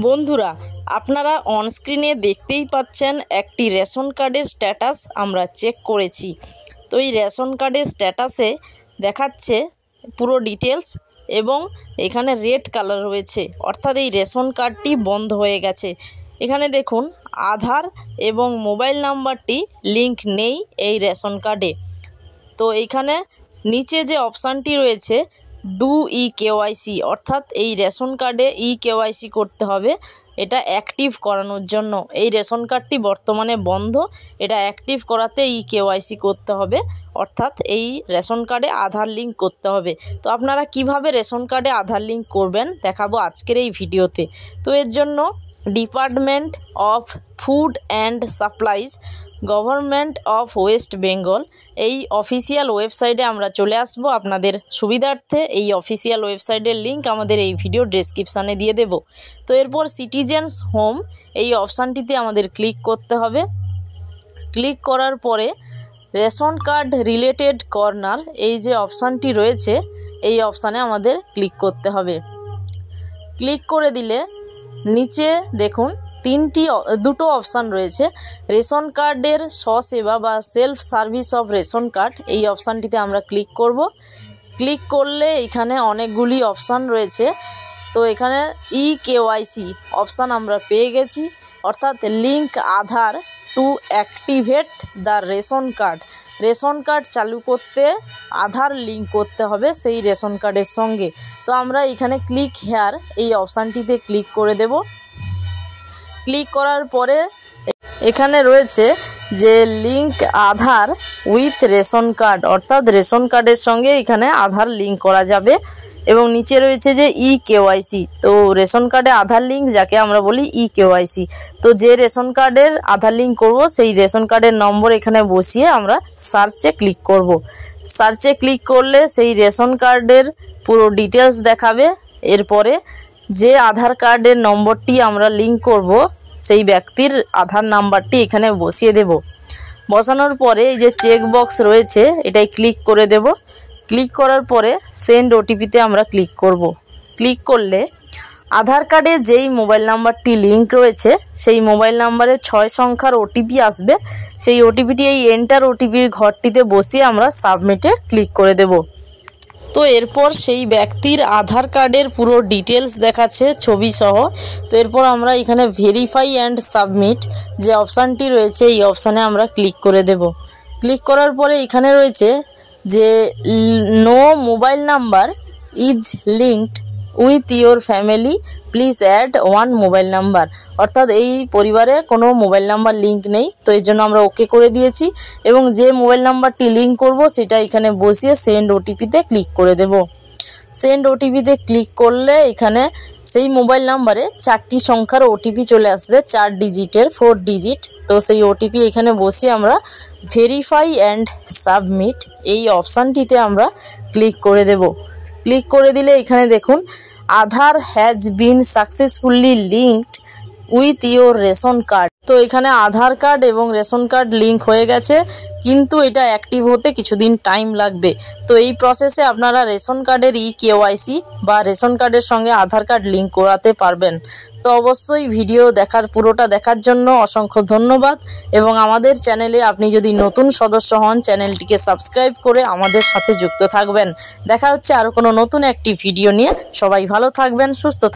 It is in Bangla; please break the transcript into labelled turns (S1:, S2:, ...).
S1: বন্ধুরা, আপনারা অনস্ক্রিনে দেখতেই পাচ্ছেন একটি রেশন কার্ডের স্ট্যাটাস আমরা চেক করেছি। তো এই রেশন কার্ডের স্ট্যাটাসে দেখাচ্ছে পুরো ডিটেলস এবং এখানে রেড কালার রয়েছে, অর্থাৎ এই রেশন কার্ডটি বন্ধ হয়ে গেছে। এখানে দেখুন আধার এবং মোবাইল নাম্বারটি লিংক নেই এই রেশন কার্ডে। তো এইখানে নিচে যে অপশানটি রয়েছে ডু ইকেওয়াইসি, অর্থাৎ এই রেশন কার্ডে ইকেওয়াইসি করতে হবে, এটা অ্যাক্টিভ করানোর জন্য। এই রেশন কার্ডটি বর্তমানে বন্ধ, এটা অ্যাক্টিভ করাতে ইকেওয়াইসি করতে হবে, অর্থাৎ এই রেশন কার্ডে আধার লিঙ্ক করতে হবে। তো আপনারা কিভাবে রেশন কার্ডে আধার লিঙ্ক করবেন দেখাবো আজকের এই ভিডিওতে। তো এর জন্য department of food and supplies, government of West Bengal, এই অফিসিয়াল ওয়েবসাইটে আমরা চলে আসব। আপনাদের সুবিধার্থে এই অফিসিয়াল ওয়েবসাইটের লিঙ্ক আমাদের এই ভিডিও ডেসক্রিপশানে দিয়ে দেব। তো এরপর সিটিজেন্স হোম এই অপশানটিতে আমাদের ক্লিক করতে হবে। ক্লিক করার পরে রেশন কার্ড রিলেটেড কর্নার এই যে অপশানটি রয়েছে এই অপশানে আমাদের ক্লিক করতে হবে। ক্লিক করে দিলে নিচে দেখুন দুটো অপশান রয়েছে। রেশন কার্ডের স্বসেবা বা self service of ration card, এই অপশানটিতে আমরা ক্লিক করব। ক্লিক করলে এখানে অনেকগুলি অপশান রয়েছে। তো এখানে ইকেওয়াইসি অপশান আমরা পেয়ে গেছি, অর্থাৎ link Aadhaar two activate the ration card. Ration card চালু করতে আধার লিঙ্ক করতে হবে সেই রেশন কার্ডের সঙ্গে। তো আমরা এখানে ক্লিক হেয়ার এই অপশানটিতে ক্লিক করে দেব। ক্লিক করার পরে এখানে রয়েছে যে link Aadhaar with ration card, অর্থাৎ রেশন কার্ডের সঙ্গে এখানে আধার লিঙ্ক করা যাবে। এবং নিচে রয়েছে যে ইকেওয়াইসি, তো রেশন কার্ডে আধার লিঙ্ক যাকে আমরা বলি ইকেওয়াইসি। তো যে রেশন কার্ডের আধার লিঙ্ক করব সেই রেশন কার্ডের নম্বর এখানে বসিয়ে আমরা সার্চে ক্লিক করব। সার্চে ক্লিক করলে সেই রেশন কার্ডের পুরো ডিটেলস দেখাবে। এরপরে যে আধার কার্ডের নম্বরটি আমরা লিঙ্ক করব সেই ব্যক্তির আধার নাম্বারটি এখানে বসিয়ে দেব। বসানোর পরে এই যে চেক বক্স রয়েছে এটাই ক্লিক করে দেব। ক্লিক করার পরে সেন্ড ওটিপিতে আমরা ক্লিক করব। ক্লিক করলে আধার কার্ডে যেই মোবাইল নাম্বারটি লিঙ্ক রয়েছে সেই মোবাইল নাম্বারে 6 সংখ্যার ওটিপি আসবে। সেই ওটিপিটি এই এন্টার ওটিপির ঘরটিতে বসিয়ে আমরা সাবমিটে ক্লিক করে দেব। তো এরপর সেই ব্যক্তির আধার কার্ডের পুরো ডিটেলস দেখাচ্ছে ছবি সহ। তো এরপর আমরা এখানে ভেরিফাই অ্যান্ড সাবমিট যে অপশানটি রয়েছে এই অপশানে আমরা ক্লিক করে দেব। ক্লিক করার পরে এখানে রয়েছে যে no mobile number is linked with your family, please add one mobile number, অর্থাৎ এই পরিবারে কোনো মোবাইল নাম্বার লিঙ্ক নেই। তো এই জন্য আমরা ওকে করে দিয়েছি এবং যে মোবাইল নাম্বারটি লিঙ্ক করব সেটা এখানে বসিয়ে সেন্ড ওটিপিতে ক্লিক করে দেব। সেন্ড ওটিপিতে ক্লিক করলে এখানে সেই মোবাইল নাম্বারে 4টি সংখ্যার ওটিপি চলে আসবে, 4 ডিজিটের 4 ডিজিট। তো সেই ওটিপি এখানে বসিয়ে আমরা ভেরিফাই অ্যান্ড সাবমিট এই অপশানটিতে আমরা ক্লিক করে দেব। ক্লিক করে দিলে এখানে দেখুন Aadhaar has been successfully linked with your ration card. তো এখানে আধার কার্ড এবং রেশন কার্ড লিঙ্ক হয়ে গেছে, কিন্তু এটা অ্যাক্টিভ হতে কিছুদিন টাইম লাগবে। তো এই প্রসেসে আপনারা রেশন কার্ডের ইকেওয়াইসি বা রেশন কার্ডের সঙ্গে আধার কার্ড লিঙ্ক করাতে পারবেন। তো অবশ্যই ভিডিও পুরোটা দেখার জন্য অসংখ্য ধন্যবাদ। এবং আমাদের চ্যানেলে আপনি যদি নতুন সদস্য হন চ্যানেলটিকে সাবস্ক্রাইব করে আমাদের সাথে যুক্ত থাকবেন। দেখা হচ্ছে আরও কোনো নতুন একটি ভিডিও নিয়ে। সবাই ভালো থাকবেন, সুস্থ থাকবেন।